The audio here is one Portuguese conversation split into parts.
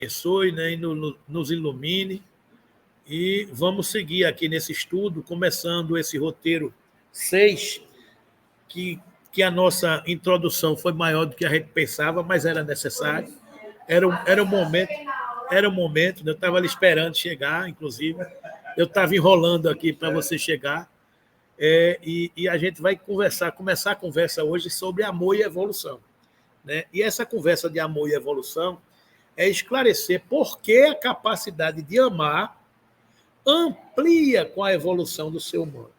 abençoe, né, e nos ilumine. E vamos seguir aqui nesse estudo, começando esse roteiro 6, que a nossa introdução foi maior do que a gente pensava, mas era necessário. Era o momento, né? Eu estava ali esperando chegar, inclusive. Eu estava enrolando aqui para você chegar. E a gente vai começar a conversa hoje sobre amor e evolução. Né? E essa conversa de amor e evolução é esclarecer por que a capacidade de amar amplia com a evolução do ser humano.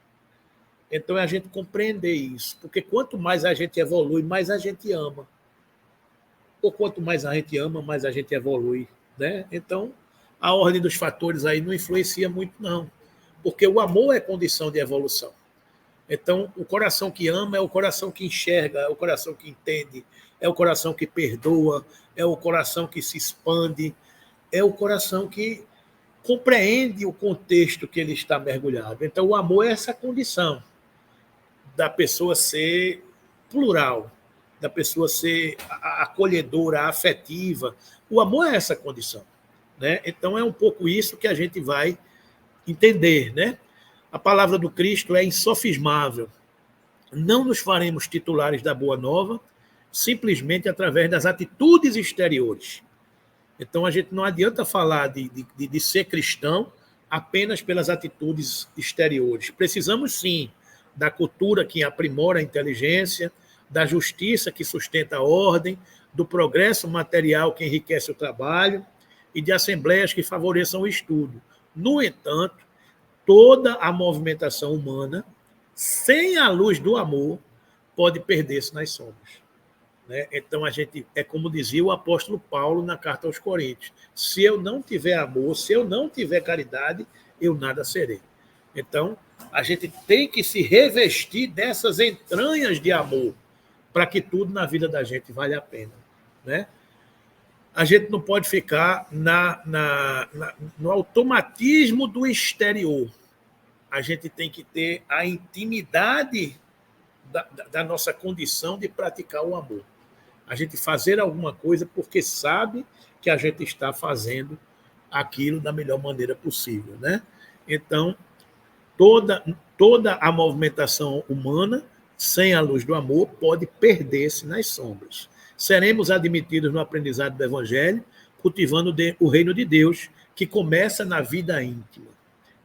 Então, é a gente compreender isso, porque quanto mais a gente evolui, mais a gente ama. Ou quanto mais a gente ama, mais a gente evolui. Né? Então, a ordem dos fatores aí não influencia muito, não, porque o amor é condição de evolução. Então, o coração que ama é o coração que enxerga, é o coração que entende, é o coração que perdoa, é o coração que se expande, é o coração que compreende o contexto que ele está mergulhado. Então, o amor é essa condição da pessoa ser plural, da pessoa ser acolhedora, afetiva. O amor é essa condição. Né? Então, é um pouco isso que a gente vai entender. Né? A palavra do Cristo é insofismável. Não nos faremos titulares da Boa Nova simplesmente através das atitudes exteriores. Então, a gente não adianta falar de ser cristão apenas pelas atitudes exteriores. Precisamos, sim, da cultura que aprimora a inteligência, da justiça que sustenta a ordem, do progresso material que enriquece o trabalho e de assembleias que favoreçam o estudo. No entanto, toda a movimentação humana, sem a luz do amor, pode perder-se nas sombras. Né? Então, a gente, é como dizia o apóstolo Paulo na carta aos Coríntios: se eu não tiver amor, se eu não tiver caridade, eu nada serei. Então, a gente tem que se revestir dessas entranhas de amor para que tudo na vida da gente valha a pena. Né? A gente não pode ficar no automatismo do exterior. A gente tem que ter a intimidade da nossa condição de praticar o amor. A gente fazer alguma coisa porque sabe que a gente está fazendo aquilo da melhor maneira possível. Né? Então, toda a movimentação humana, sem a luz do amor, pode perder-se nas sombras. Seremos admitidos no aprendizado do Evangelho, cultivando o reino de Deus, que começa na vida íntima.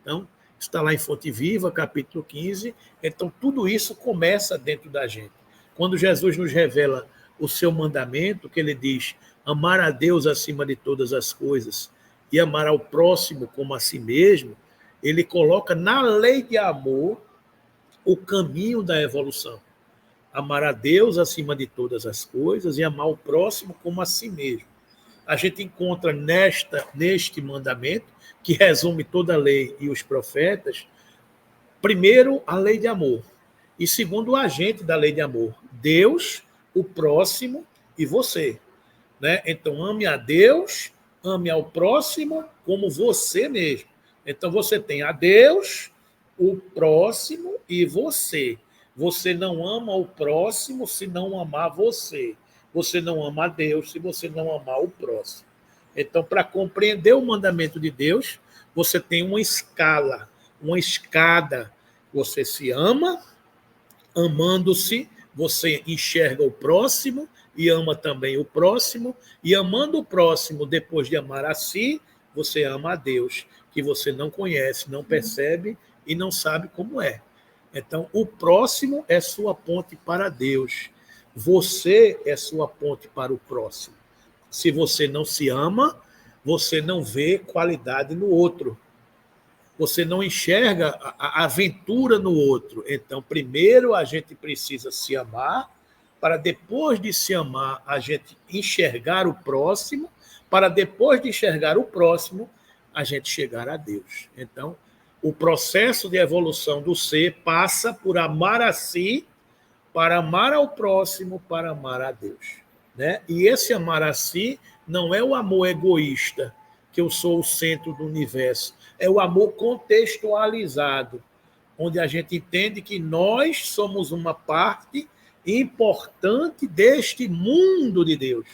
Então, está lá em Fonte Viva, capítulo 15. Então, tudo isso começa dentro da gente. Quando Jesus nos revela o seu mandamento, que ele diz: amar a Deus acima de todas as coisas e amar ao próximo como a si mesmo, ele coloca na lei de amor o caminho da evolução. Amar a Deus acima de todas as coisas e amar o próximo como a si mesmo. A gente encontra neste mandamento, que resume toda a lei e os profetas, primeiro, a lei de amor, e segundo, o agente da lei de amor: Deus, o próximo e você. Né? Então, ame a Deus, ame ao próximo como você mesmo. Então, você tem a Deus, o próximo e você. Você não ama o próximo se não amar você. Você não ama a Deus se você não amar o próximo. Então, para compreender o mandamento de Deus, você tem uma escala, uma escada. Você se ama, amando-se, você enxerga o próximo e ama também o próximo, e amando o próximo depois de amar a si, você ama a Deus, que você não conhece, não percebe e não sabe como é. Então, o próximo é sua ponte para Deus. Você é sua ponte para o próximo. Se você não se ama, você não vê qualidade no outro. Você não enxerga a aventura no outro. Então, primeiro a gente precisa se amar, para depois de se amar, a gente enxergar o próximo, para depois de enxergar o próximo, a gente chegar a Deus. Então, o processo de evolução do ser passa por amar a si, para amar ao próximo, para amar a Deus. Né? E esse amar a si não é o amor egoísta, que eu sou o centro do universo. É o amor contextualizado, onde a gente entende que nós somos uma parte importante deste mundo de Deus.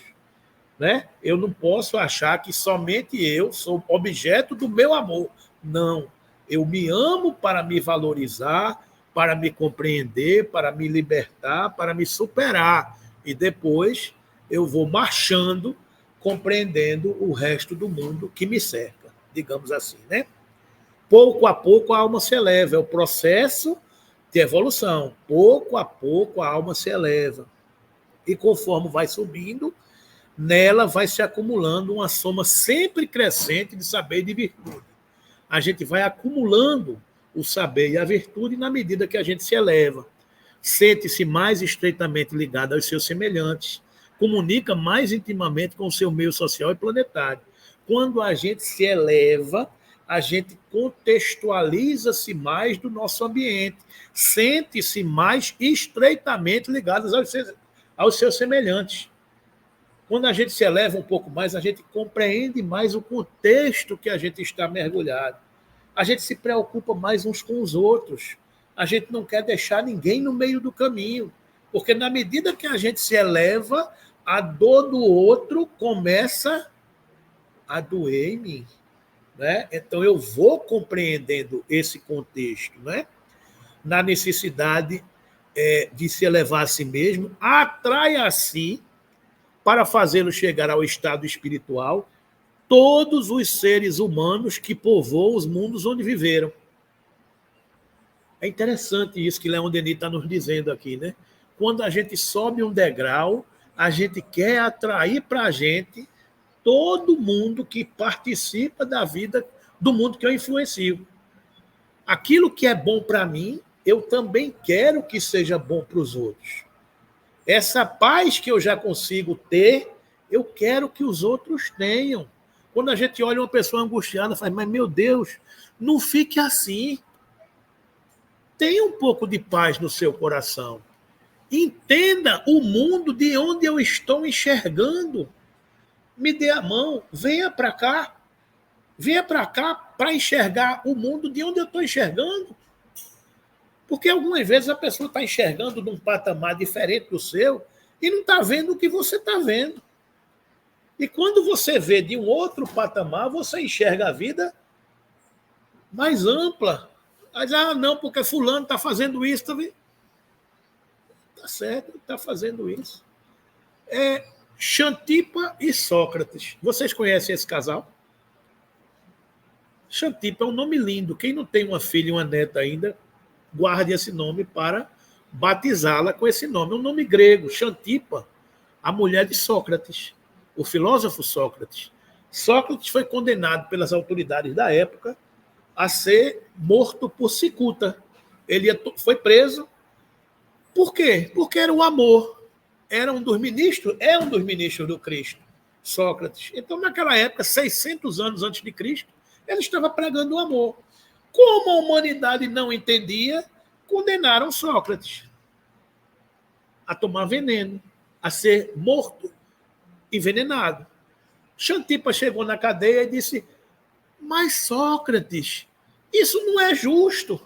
né? Eu não posso achar que somente eu sou objeto do meu amor. Não. Eu me amo para me valorizar, para me compreender, para me libertar, para me superar. E depois eu vou marchando, compreendendo o resto do mundo que me cerca, digamos assim, né? Pouco a pouco a alma se eleva, é o processo de evolução. Pouco a pouco a alma se eleva. E conforme vai subindo, nela vai se acumulando uma soma sempre crescente de saber e de virtude. A gente vai acumulando o saber e a virtude na medida que a gente se eleva. Sente-se mais estreitamente ligado aos seus semelhantes, comunica mais intimamente com o seu meio social e planetário. Quando a gente se eleva, a gente contextualiza-se mais do nosso ambiente, sente-se mais estreitamente ligado aos seus semelhantes. Quando a gente se eleva um pouco mais, a gente compreende mais o contexto que a gente está mergulhado. A gente se preocupa mais uns com os outros. A gente não quer deixar ninguém no meio do caminho. Porque na medida que a gente se eleva, a dor do outro começa a doer em mim. Né? Então eu vou compreendendo esse contexto, né? Na necessidade de se elevar a si mesmo, atrai a si, para fazê-lo chegar ao estado espiritual, todos os seres humanos que povoam os mundos onde viveram. É interessante isso que Leon Denis está nos dizendo aqui, né? Quando a gente sobe um degrau, a gente quer atrair para a gente todo mundo que participa da vida do mundo que eu influencio. Aquilo que é bom para mim, eu também quero que seja bom para os outros. Essa paz que eu já consigo ter, eu quero que os outros tenham. Quando a gente olha uma pessoa angustiada, faz, mas meu Deus, não fique assim. Tenha um pouco de paz no seu coração. Entenda o mundo de onde eu estou enxergando. Me dê a mão, venha para cá. Venha para cá para enxergar o mundo de onde eu estou enxergando. Porque algumas vezes a pessoa está enxergando de um patamar diferente do seu e não está vendo o que você está vendo. E quando você vê de um outro patamar, você enxerga a vida mais ampla. Mas, não, porque fulano está fazendo isso. Está certo, está fazendo isso. Xantipa e Sócrates. Vocês conhecem esse casal? Xantipa é um nome lindo. Quem não tem uma filha e uma neta ainda, guarde esse nome para batizá-la com esse nome. É um nome grego, Xantipa, a mulher de Sócrates, o filósofo Sócrates. Sócrates foi condenado pelas autoridades da época a ser morto por cicuta. Ele foi preso. Por quê? Porque era o amor. É um dos ministros do Cristo, Sócrates. Então, naquela época, 600 anos antes de Cristo, ele estava pregando o amor. Como a humanidade não entendia, condenaram Sócrates a tomar veneno, a ser morto, envenenado. Xantipa chegou na cadeia e disse, mas Sócrates, isso não é justo.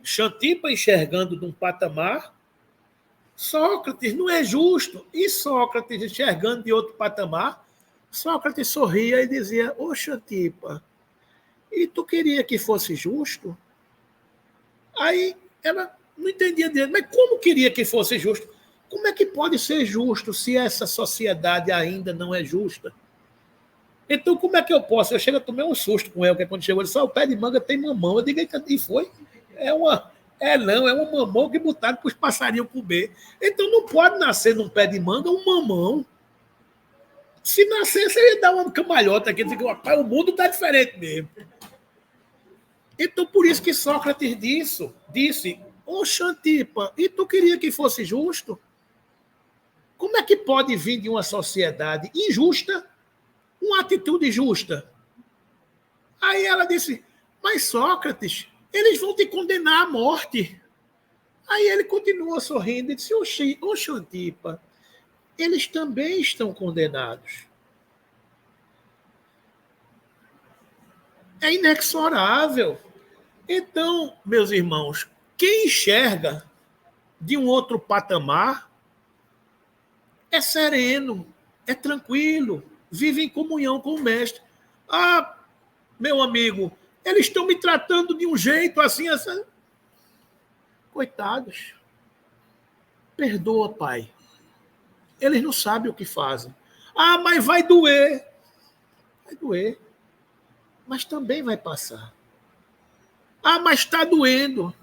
Xantipa enxergando de um patamar, Sócrates, não é justo. E Sócrates enxergando de outro patamar, Sócrates sorria e dizia, ô Xantipa, e tu queria que fosse justo? Aí ela não entendia direito, mas como queria que fosse justo? Como é que pode ser justo se essa sociedade ainda não é justa? Então, como é que eu posso? Eu chego a tomar um susto com ela, que quando chegou, ele disse, o pé de manga tem mamão. Eu digo, e foi? É uma mamão que botaram para os passarinhos comer. Então, não pode nascer num pé de manga um mamão. Se nascesse, ele ia dar uma cambalhota aqui, dizer, rapaz, o mundo está diferente mesmo. Então, por isso que Sócrates disse, ô Xantipa, e tu queria que fosse justo? Como é que pode vir de uma sociedade injusta uma atitude justa? Aí ela disse, mas Sócrates, eles vão te condenar à morte. Aí ele continuou sorrindo e disse, ô Xantipa, eles também estão condenados. É inexorável. Então, meus irmãos, quem enxerga de um outro patamar é sereno, é tranquilo, vive em comunhão com o mestre. Ah, meu amigo, eles estão me tratando de um jeito assim, assim. Coitados. Perdoa, pai. Eles não sabem o que fazem. Ah, mas vai doer. Vai doer. Mas também vai passar. Ah, mas está doendo.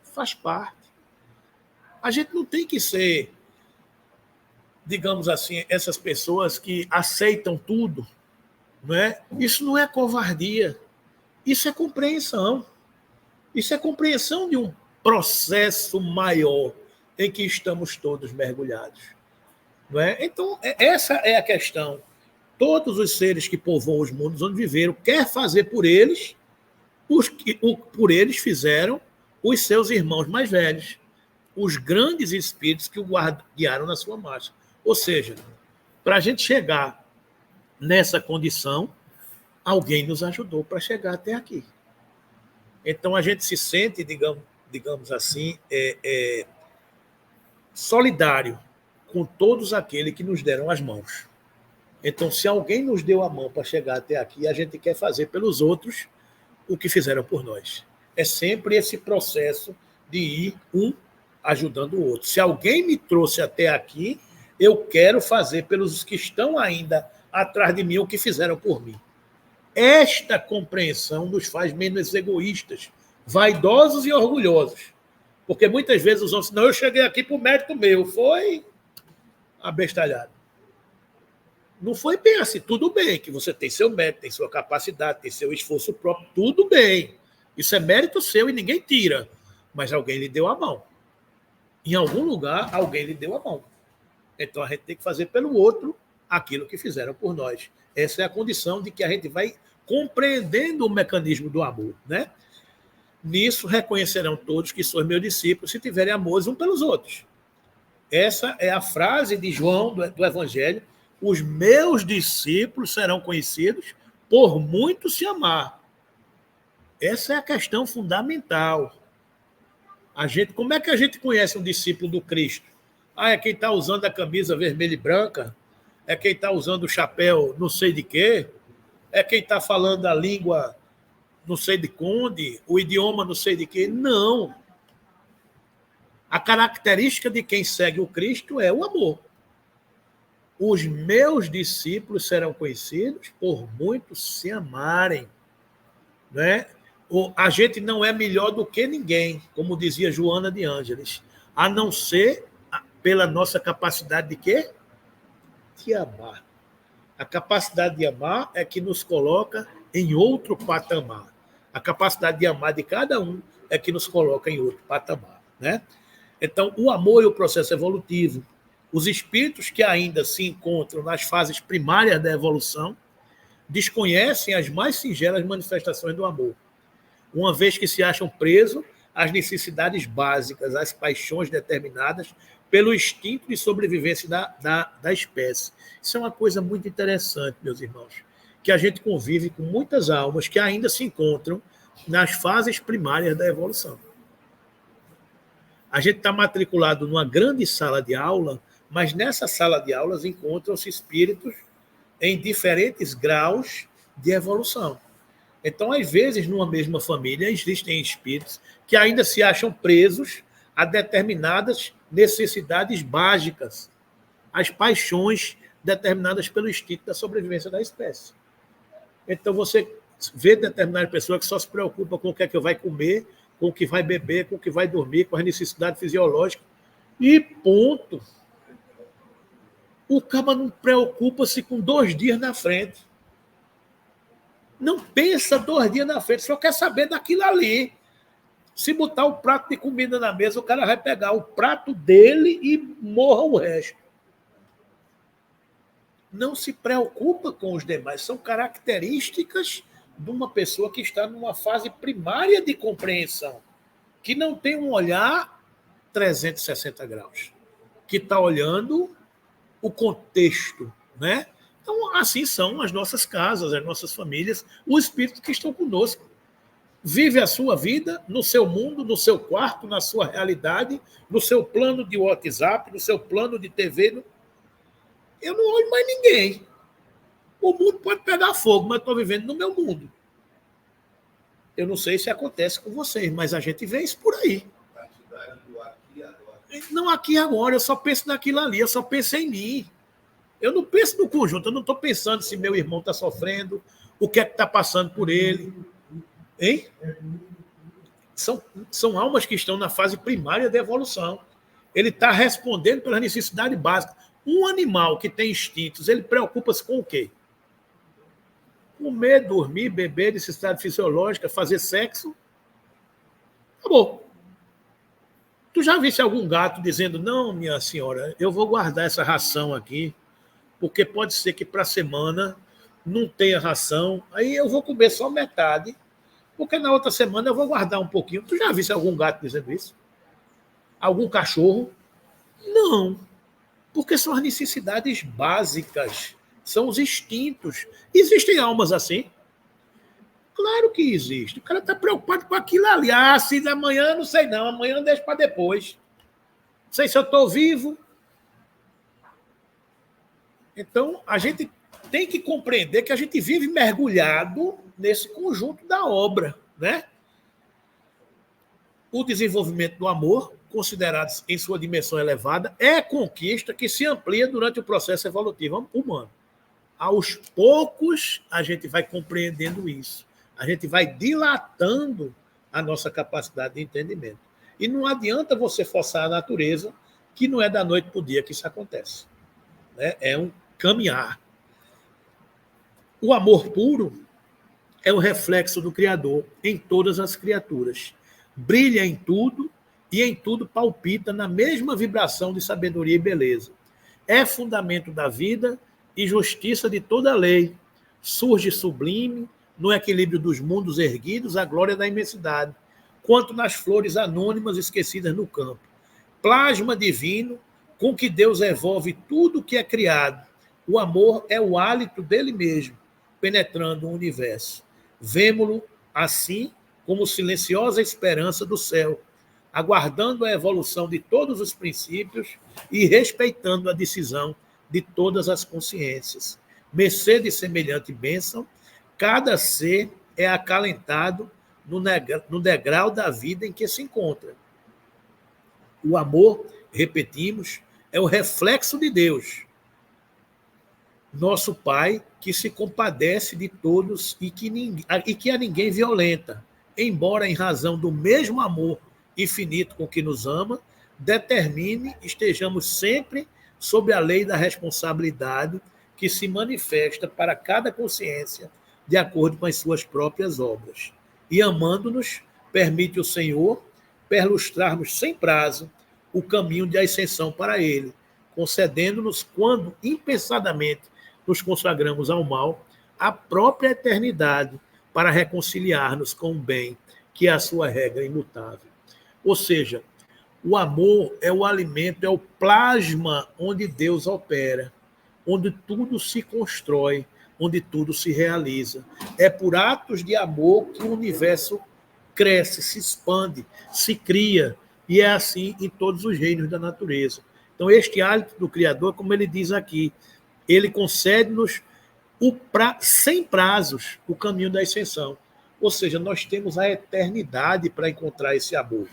Faz parte. A gente não tem que ser, digamos assim, essas pessoas que aceitam tudo, não é? Isso não é covardia. Isso é compreensão. Isso é compreensão de um processo maior em que estamos todos mergulhados. Não é? Então, essa é a questão. Todos os seres que povoam os mundos onde viveram, quer fazer por eles, por eles fizeram os seus irmãos mais velhos, os grandes espíritos que o guiaram na sua marcha. Ou seja, para a gente chegar nessa condição, alguém nos ajudou para chegar até aqui. Então, a gente se sente, digamos assim, solidário com todos aqueles que nos deram as mãos. Então, se alguém nos deu a mão para chegar até aqui, a gente quer fazer pelos outros o que fizeram por nós. É sempre esse processo de ir um ajudando o outro. Se alguém me trouxe até aqui, eu quero fazer pelos que estão ainda atrás de mim o que fizeram por mim. Esta compreensão nos faz menos egoístas, vaidosos e orgulhosos. Porque muitas vezes os outros, não, eu cheguei aqui por mérito meu, foi abestalhado. Não foi bem assim, tudo bem, que você tem seu mérito, tem sua capacidade, tem seu esforço próprio, tudo bem. Isso é mérito seu e ninguém tira. Mas alguém lhe deu a mão. Em algum lugar, alguém lhe deu a mão. Então a gente tem que fazer pelo outro aquilo que fizeram por nós. Essa é a condição de que a gente vai compreendendo o mecanismo do amor, né? Nisso reconhecerão todos que sois meus discípulos se tiverem amor uns pelos outros. Essa é a frase de João do Evangelho. Os meus discípulos serão conhecidos por muito se amar. Essa é a questão fundamental. Como é que a gente conhece um discípulo do Cristo? Ah, é quem está usando a camisa vermelha e branca? É quem está usando o chapéu não sei de quê? É quem está falando a língua não sei de onde? O idioma não sei de quê? Não. A característica de quem segue o Cristo é o amor. Os meus discípulos serão conhecidos por muitos se amarem. Né? A gente não é melhor do que ninguém, como dizia Joana de Ângeles, a não ser pela nossa capacidade de quê? De amar. A capacidade de amar é que nos coloca em outro patamar. A capacidade de amar de cada um é que nos coloca em outro patamar. Né? Então, o amor é o processo evolutivo. Os espíritos que ainda se encontram nas fases primárias da evolução desconhecem as mais singelas manifestações do amor, uma vez que se acham presos às necessidades básicas, às paixões determinadas pelo instinto de sobrevivência da espécie. Isso é uma coisa muito interessante, meus irmãos, que a gente convive com muitas almas que ainda se encontram nas fases primárias da evolução. A gente está matriculado numa grande sala de aula, mas nessa sala de aulas encontram-se espíritos em diferentes graus de evolução. Então, às vezes, numa mesma família, existem espíritos que ainda se acham presos a determinadas necessidades básicas, as paixões determinadas pelo instinto da sobrevivência da espécie. Então, você vê determinada pessoa que só se preocupa com o que é que vai comer, com o que vai beber, com o que vai dormir, com as necessidades fisiológicas, e ponto. O cara não preocupa-se com 2 dias na frente. Não pensa 2 dias na frente, só quer saber daquilo ali. Se botar o prato de comida na mesa, o cara vai pegar o prato dele e morra o resto. Não se preocupa com os demais. São características de uma pessoa que está numa fase primária de compreensão, que não tem um olhar 360 graus, que está olhando o contexto, né? Então, assim são as nossas casas, as nossas famílias, os espíritos que estão conosco. Vive a sua vida no seu mundo, no seu quarto, na sua realidade, no seu plano de WhatsApp, no seu plano de TV. eu não olho mais ninguém. O mundo pode pegar fogo, mas eu estou vivendo no meu mundo. Eu não sei se acontece com vocês, mas a gente vê isso por aí. Não aqui e agora, eu só penso naquilo ali, eu só penso em mim. Eu não penso no conjunto, eu não estou pensando se meu irmão está sofrendo, o que é que está passando por ele. Hein? São almas que estão na fase primária da evolução. Ele está respondendo pela necessidade básica. Um animal que tem instintos, ele preocupa-se com o quê? Comer, dormir, beber, necessidade fisiológica, fazer sexo. Acabou. Tu já viste algum gato dizendo, não, minha senhora, eu vou guardar essa ração aqui, porque pode ser que para a semana não tenha ração, aí eu vou comer só metade, porque na outra semana eu vou guardar um pouquinho. Tu já viste algum gato dizendo isso? Algum cachorro? Não, porque são as necessidades básicas, são os instintos. Existem almas assim? Claro que existe. O cara está preocupado com aquilo ali. Ah, se amanhã, não sei não, amanhã deixa para depois. Não sei se eu estou vivo. Então, a gente tem que compreender que a gente vive mergulhado nesse conjunto da obra, né? O desenvolvimento do amor, considerado em sua dimensão elevada, é conquista que se amplia durante o processo evolutivo humano. Aos poucos, a gente vai compreendendo isso. A gente vai dilatando a nossa capacidade de entendimento. E não adianta você forçar a natureza, que não é da noite para o dia que isso acontece. Né? É um caminhar. O amor puro é o reflexo do Criador em todas as criaturas. Brilha em tudo e em tudo palpita na mesma vibração de sabedoria e beleza. É fundamento da vida e justiça de toda a lei. Surge sublime no equilíbrio dos mundos erguidos a glória da imensidade, quanto nas flores anônimas esquecidas no campo. Plasma divino com que Deus evolve tudo o que é criado. O amor é o hálito dele mesmo, penetrando o universo. Vemo-lo assim como silenciosa esperança do céu, aguardando a evolução de todos os princípios e respeitando a decisão de todas as consciências. Mercê de semelhante bênção, cada ser é acalentado no degrau da vida em que se encontra. O amor, repetimos, é o reflexo de Deus, nosso Pai, que se compadece de todos e que a ninguém violenta, embora em razão do mesmo amor infinito com que nos ama, determine estejamos sempre sob a lei da responsabilidade que se manifesta para cada consciência de acordo com as suas próprias obras. E amando-nos, permite o Senhor perlustrarmos sem prazo o caminho de ascensão para Ele, concedendo-nos, quando impensadamente nos consagramos ao mal, a própria eternidade para reconciliar-nos com o bem, que é a sua regra imutável. Ou seja, o amor é o alimento, é o plasma onde Deus opera, onde tudo se constrói, onde tudo se realiza. É por atos de amor que o universo cresce, se expande, se cria, e é assim em todos os reinos da natureza. Então, este hálito do Criador, como ele diz aqui, ele concede-nos sem prazos o caminho da ascensão. Ou seja, nós temos a eternidade para encontrar esse amor.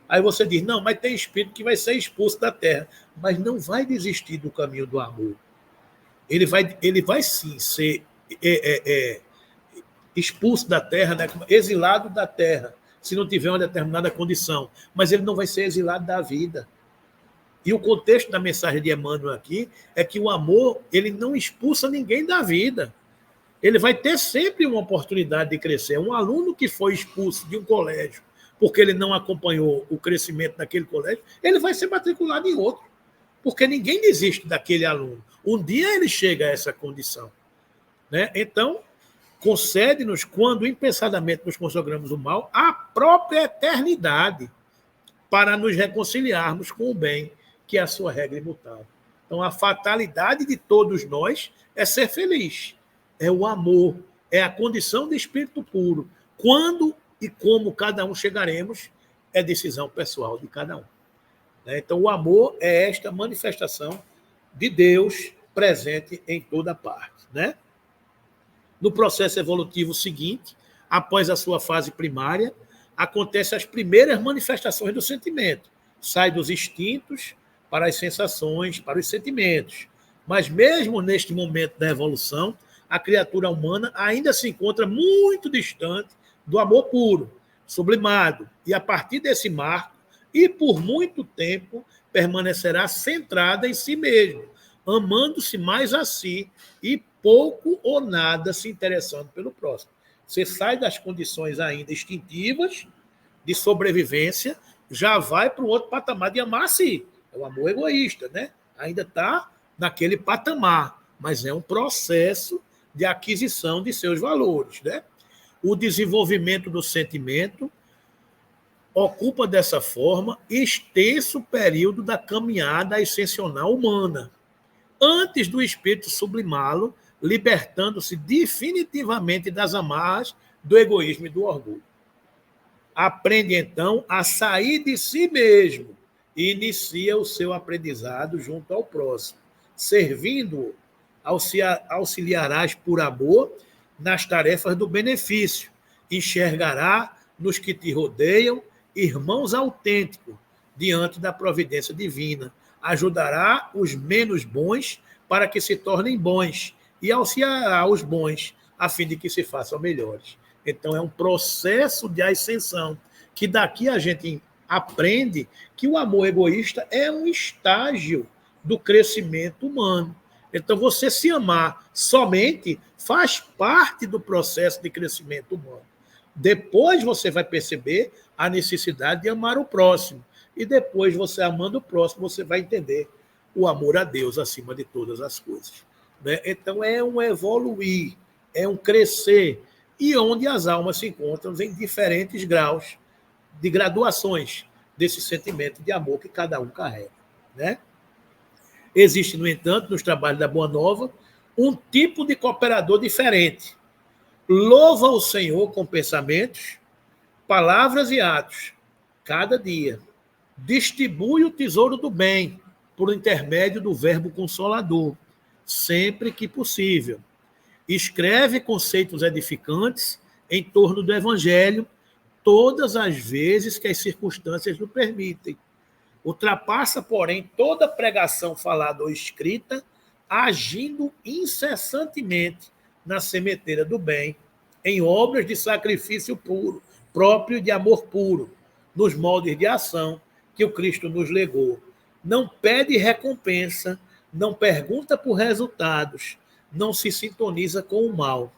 Aí você diz, não, mas tem espírito que vai ser expulso da terra, mas não vai desistir do caminho do amor. Ele vai sim ser expulso da terra, né? Exilado da terra, se não tiver uma determinada condição, mas ele não vai ser exilado da vida. E o contexto da mensagem de Emmanuel aqui é que o amor, ele não expulsa ninguém da vida. Ele vai ter sempre uma oportunidade de crescer. Um aluno que foi expulso de um colégio porque ele não acompanhou o crescimento daquele colégio, ele vai ser matriculado em outro, porque ninguém desiste daquele aluno. Um dia ele chega a essa condição. Né? Então, concede-nos, quando impensadamente nos consagramos o mal, a própria eternidade para nos reconciliarmos com o bem, que é a sua regra imutável. Então, a fatalidade de todos nós é ser feliz. É o amor, é a condição de espírito puro. Quando e como cada um chegaremos, é decisão pessoal de cada um. Então, o amor é esta manifestação de Deus presente em toda parte, né? No processo evolutivo seguinte, após a sua fase primária, acontecem as primeiras manifestações do sentimento. Sai dos instintos para as sensações, para os sentimentos. Mas mesmo neste momento da evolução, a criatura humana ainda se encontra muito distante do amor puro, sublimado, e a partir desse marco, e por muito tempo, permanecerá centrada em si mesmo, amando-se mais a si e pouco ou nada se interessando pelo próximo. Você sai das condições ainda instintivas de sobrevivência, já vai para o outro patamar de amar a si. É o amor egoísta, né? Ainda está naquele patamar, mas é um processo de aquisição de seus valores, né? O desenvolvimento do sentimento ocupa dessa forma extenso período da caminhada ascensional humana, antes do espírito sublimá-lo, libertando-se definitivamente das amarras do egoísmo e do orgulho. Aprende, então, a sair de si mesmo e inicia o seu aprendizado junto ao próximo. Servindo-o, auxiliarás por amor nas tarefas do benefício. Enxergará nos que te rodeiam irmãos autênticos diante da providência divina. Ajudará os menos bons para que se tornem bons e auxiliará os bons a fim de que se façam melhores. Então, é um processo de ascensão, que daqui a gente aprende que o amor egoísta é um estágio do crescimento humano. Então, você se amar somente faz parte do processo de crescimento humano. Depois você vai perceber a necessidade de amar o próximo. E depois, você amando o próximo, você vai entender o amor a Deus acima de todas as coisas. Né? Então, é um evoluir, é um crescer, e onde as almas se encontram em diferentes graus de graduações desse sentimento de amor que cada um carrega. Né? Existe, no entanto, nos trabalhos da Boa Nova, um tipo de cooperador diferente. Louva o Senhor com pensamentos, palavras e atos, cada dia. Distribui o tesouro do bem por intermédio do verbo consolador, sempre que possível. Escreve conceitos edificantes em torno do Evangelho todas as vezes que as circunstâncias o permitem. Ultrapassa, porém, toda pregação falada ou escrita, agindo incessantemente na sementeira do bem, em obras de sacrifício puro, próprio de amor puro, nos moldes de ação que o Cristo nos legou. Não pede recompensa, não pergunta por resultados, não se sintoniza com o mal.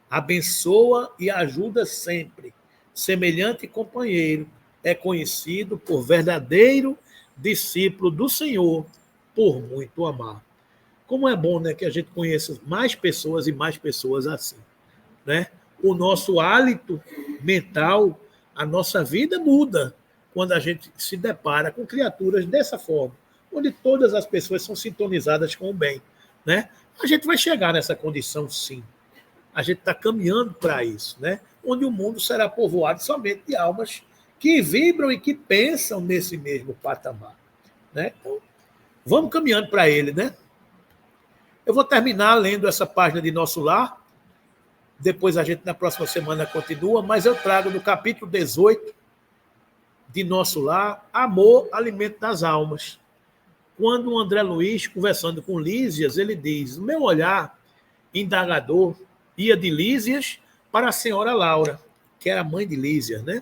Abençoa e ajuda sempre. Semelhante companheiro é conhecido por verdadeiro discípulo do Senhor, por muito amar. Como é bom, né, que a gente conheça mais pessoas e mais pessoas assim. Né? O nosso hálito mental, a nossa vida muda quando a gente se depara com criaturas dessa forma, onde todas as pessoas são sintonizadas com o bem. Né? A gente vai chegar nessa condição, sim. A gente está caminhando para isso, né? Onde o mundo será povoado somente de almas que vibram e que pensam nesse mesmo patamar. Né? Então, vamos caminhando para ele, né? Eu vou terminar lendo essa página de Nosso Lar, depois a gente na próxima semana continua, mas eu trago no capítulo 18 de Nosso Lar, Amor, Alimento das Almas. Quando o André Luiz, conversando com Lísias, ele diz: o meu olhar indagador ia de Lísias para a senhora Laura, que era a mãe de Lísias, né?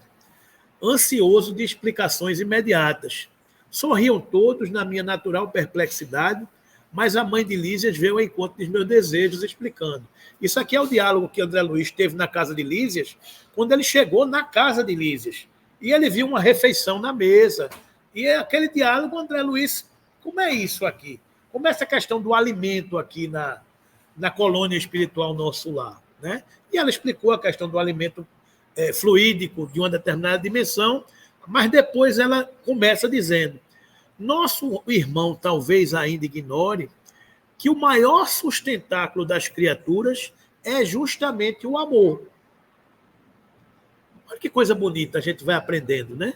Ansioso de explicações imediatas. Sorriam todos na minha natural perplexidade, mas a mãe de Lísias veio ao encontro dos meus desejos, explicando. Isso aqui é o diálogo que André Luiz teve na casa de Lísias, quando ele chegou na casa de Lísias. E ele viu uma refeição na mesa. E é aquele diálogo, André Luiz, como é isso aqui? Como é essa questão do alimento aqui na colônia espiritual Nosso Lar? Né? E ela explicou a questão do alimento fluídico de uma determinada dimensão, mas depois ela começa dizendo: nosso irmão talvez ainda ignore que o maior sustentáculo das criaturas é justamente o amor. Olha que coisa bonita a gente vai aprendendo, né?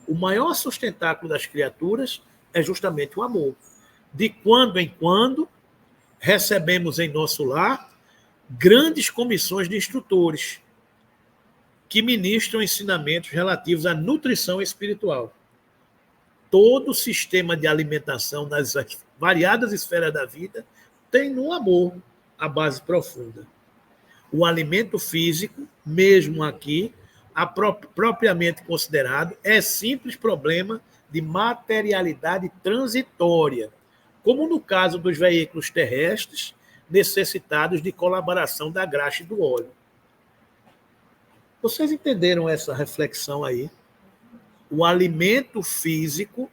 O maior sustentáculo das criaturas é justamente o amor. De quando em quando, recebemos em nosso lar grandes comissões de instrutores que ministram ensinamentos relativos à nutrição espiritual. Todo o sistema de alimentação nas variadas esferas da vida tem no amor a base profunda. O alimento físico, mesmo aqui, propriamente considerado, é simples problema de materialidade transitória, como no caso dos veículos terrestres necessitados de colaboração da graxa e do óleo. Vocês entenderam essa reflexão aí? O alimento físico,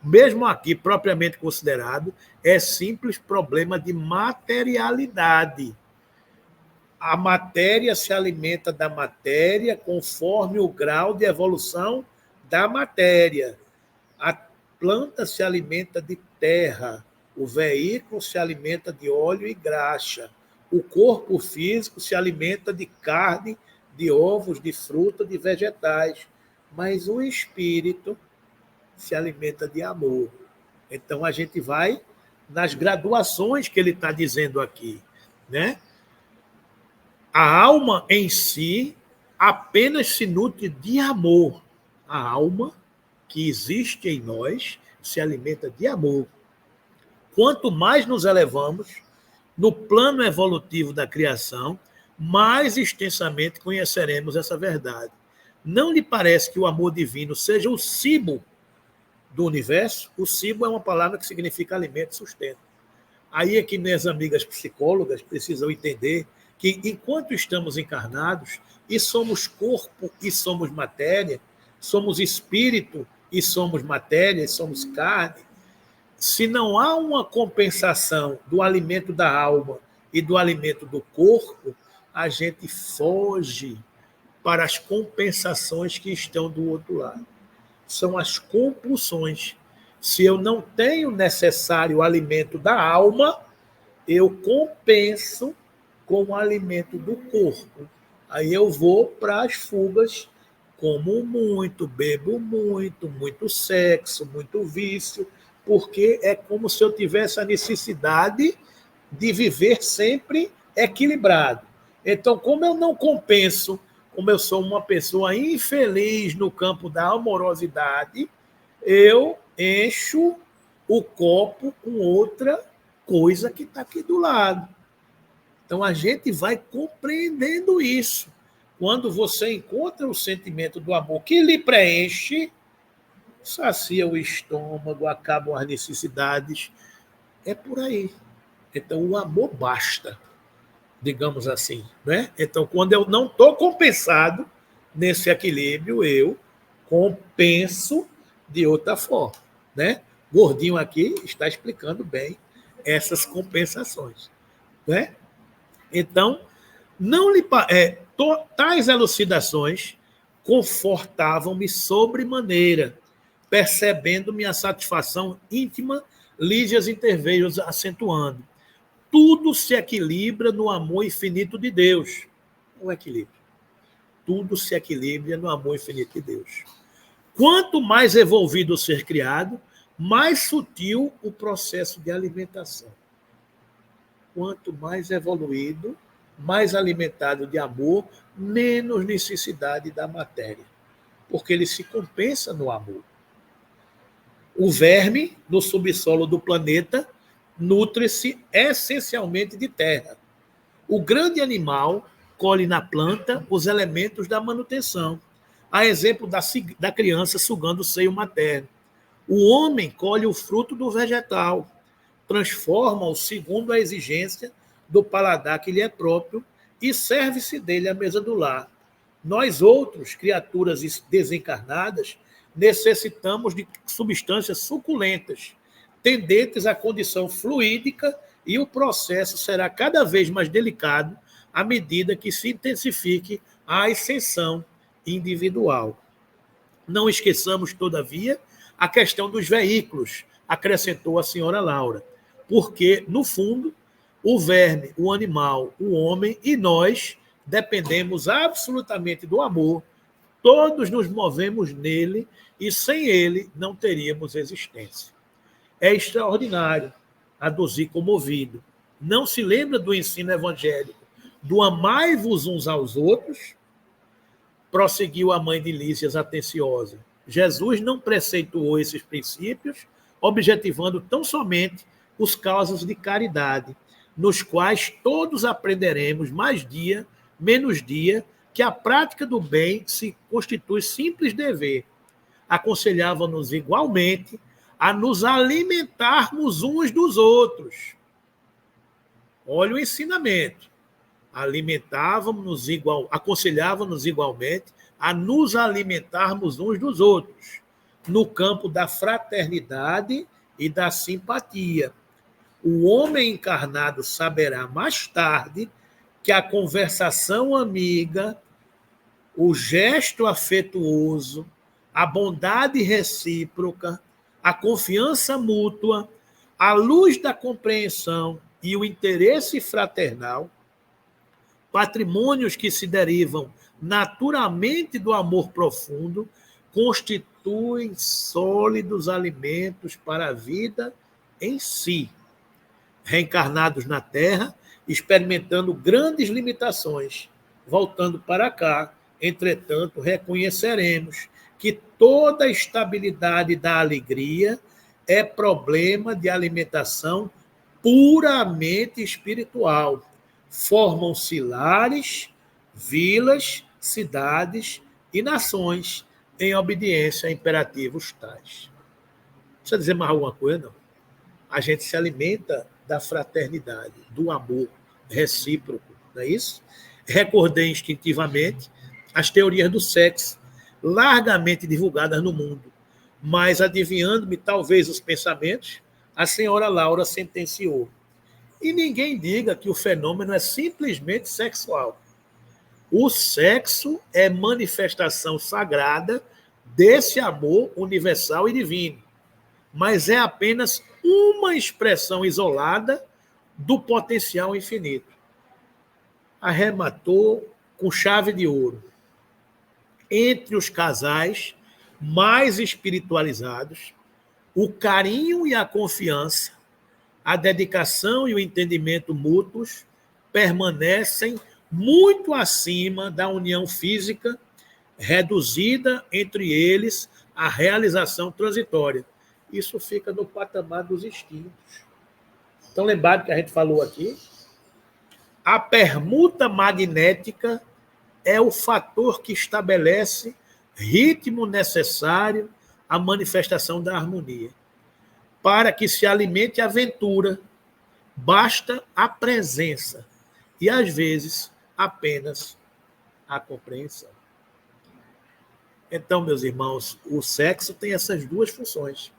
mesmo aqui propriamente considerado, é simples problema de materialidade. A matéria se alimenta da matéria conforme o grau de evolução da matéria. A planta se alimenta de terra, o veículo se alimenta de óleo e graxa, o corpo físico se alimenta de carne, de ovos, de fruta, de vegetais, mas o espírito se alimenta de amor. Então a gente vai nas graduações que ele está dizendo aqui, né? A alma em si apenas se nutre de amor. A alma que existe em nós se alimenta de amor. Quanto mais nos elevamos no plano evolutivo da criação, mais extensamente conheceremos essa verdade. Não lhe parece que o amor divino seja o cibo do universo? O cibo é uma palavra que significa alimento e sustento. Aí é que minhas amigas psicólogas precisam entender que, enquanto estamos encarnados, e somos corpo e somos matéria, somos espírito e somos matéria, e somos carne, se não há uma compensação do alimento da alma e do alimento do corpo, a gente foge para as compensações que estão do outro lado. São as compulsões. Se eu não tenho necessário alimento da alma, eu compenso com o alimento do corpo. Aí eu vou para as fugas, como muito, bebo muito, muito sexo, muito vício, porque é como se eu tivesse a necessidade de viver sempre equilibrado. Então, como eu não compenso, como eu sou uma pessoa infeliz no campo da amorosidade, eu encho o copo com outra coisa que está aqui do lado. Então, a gente vai compreendendo isso. Quando você encontra o sentimento do amor que lhe preenche, sacia o estômago, acabam as necessidades, é por aí. Então, o amor basta, digamos assim, né? Então, quando eu não estou compensado nesse equilíbrio, eu compenso de outra forma, né? Gordinho aqui está explicando bem essas compensações, né? Então, não lhe tais elucidações confortavam-me sobremaneira, percebendo minha satisfação íntima, Lígias interveio acentuando. Tudo se equilibra no amor infinito de Deus. O equilíbrio. Tudo se equilibra no amor infinito de Deus. Quanto mais evolvido o ser criado, mais sutil o processo de alimentação. Quanto mais evoluído, mais alimentado de amor, menos necessidade da matéria. Porque ele se compensa no amor. O verme, no subsolo do planeta, nutre-se essencialmente de terra. O grande animal colhe na planta os elementos da manutenção, a exemplo da criança sugando o seio materno. O homem colhe o fruto do vegetal, transforma-o segundo a exigência do paladar que lhe é próprio e serve-se dele à mesa do lar. Nós outros, criaturas desencarnadas, necessitamos de substâncias suculentas, tendentes à condição fluídica, e o processo será cada vez mais delicado à medida que se intensifique a ascensão individual. Não esqueçamos, todavia, a questão dos veículos, acrescentou a senhora Laura, porque, no fundo, o verme, o animal, o homem e nós dependemos absolutamente do amor, todos nos movemos nele e sem ele não teríamos existência. É extraordinário aduzir como ouvido. Não se lembra do ensino evangélico, do amai-vos uns aos outros? Prosseguiu a mãe de Lísias atenciosa. Jesus não preceituou esses princípios, objetivando tão somente os casos de caridade, nos quais todos aprenderemos mais dia, menos dia, que a prática do bem se constitui simples dever. Aconselhava-nos igualmente a nos alimentarmos uns dos outros. Olha o ensinamento. Aconselhava-nos igualmente a nos alimentarmos uns dos outros, no campo da fraternidade e da simpatia. O homem encarnado saberá mais tarde que a conversação amiga, o gesto afetuoso, a bondade recíproca, a confiança mútua, a luz da compreensão e o interesse fraternal, patrimônios que se derivam naturalmente do amor profundo, constituem sólidos alimentos para a vida em si. Reencarnados na Terra, experimentando grandes limitações, voltando para cá, entretanto, reconheceremos que toda a estabilidade da alegria é problema de alimentação puramente espiritual. Formam-se lares, vilas, cidades e nações em obediência a imperativos tais. Precisa dizer mais alguma coisa, não? A gente se alimenta da fraternidade, do amor recíproco, não é isso? Recordei instintivamente as teorias do sexo, largamente divulgadas no mundo, mas adivinhando-me talvez os pensamentos, a senhora Laura sentenciou: e ninguém diga que o fenômeno é simplesmente sexual. O sexo é manifestação sagrada desse amor universal e divino, mas é apenas uma expressão isolada do potencial infinito. Arrematou com chave de ouro. Entre os casais mais espiritualizados, o carinho e a confiança, a dedicação e o entendimento mútuos permanecem muito acima da união física, reduzida entre eles à realização transitória. Isso fica no patamar dos instintos. Então, lembrado que a gente falou aqui? A permuta magnética é o fator que estabelece ritmo necessário à manifestação da harmonia. Para que se alimente a aventura, basta a presença e, às vezes, apenas a compreensão. Então, meus irmãos, o sexo tem essas duas funções.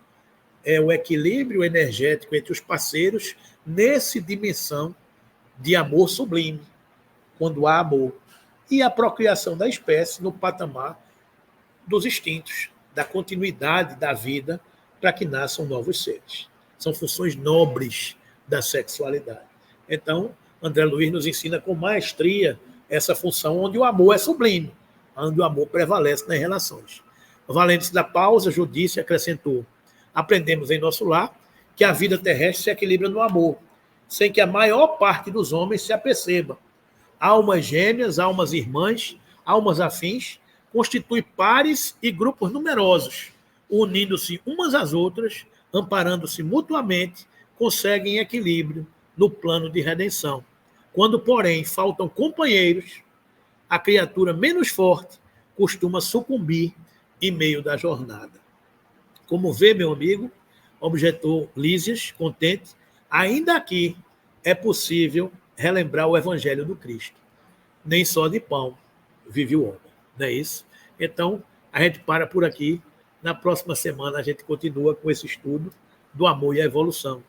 É o equilíbrio energético entre os parceiros nessa dimensão de amor sublime, quando há amor, e a procriação da espécie no patamar dos instintos, da continuidade da vida para que nasçam novos seres. São funções nobres da sexualidade. Então, André Luiz nos ensina com maestria essa função onde o amor é sublime, onde o amor prevalece nas relações. Valendo-se da pausa, Judícia acrescentou: aprendemos em nosso lar que a vida terrestre se equilibra no amor, sem que a maior parte dos homens se aperceba. Almas gêmeas, almas irmãs, almas afins, constituem pares e grupos numerosos, unindo-se umas às outras, amparando-se mutuamente, conseguem equilíbrio no plano de redenção. Quando, porém, faltam companheiros, a criatura menos forte costuma sucumbir em meio da jornada. Como vê, meu amigo, objetou Lísias, contente, ainda aqui é possível relembrar o evangelho do Cristo. Nem só de pão vive o homem, não é isso? Então, a gente para por aqui. Na próxima semana, a gente continua com esse estudo do amor e a evolução.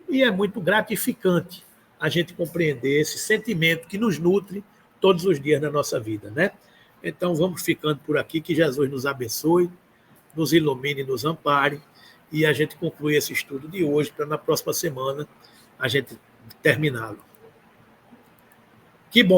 E é muito gratificante a gente compreender esse sentimento que nos nutre todos os dias da nossa vida, né? Então, vamos ficando por aqui. Que Jesus nos abençoe, nos ilumine, nos ampare, e a gente conclui esse estudo de hoje para, na próxima semana, a gente terminá-lo.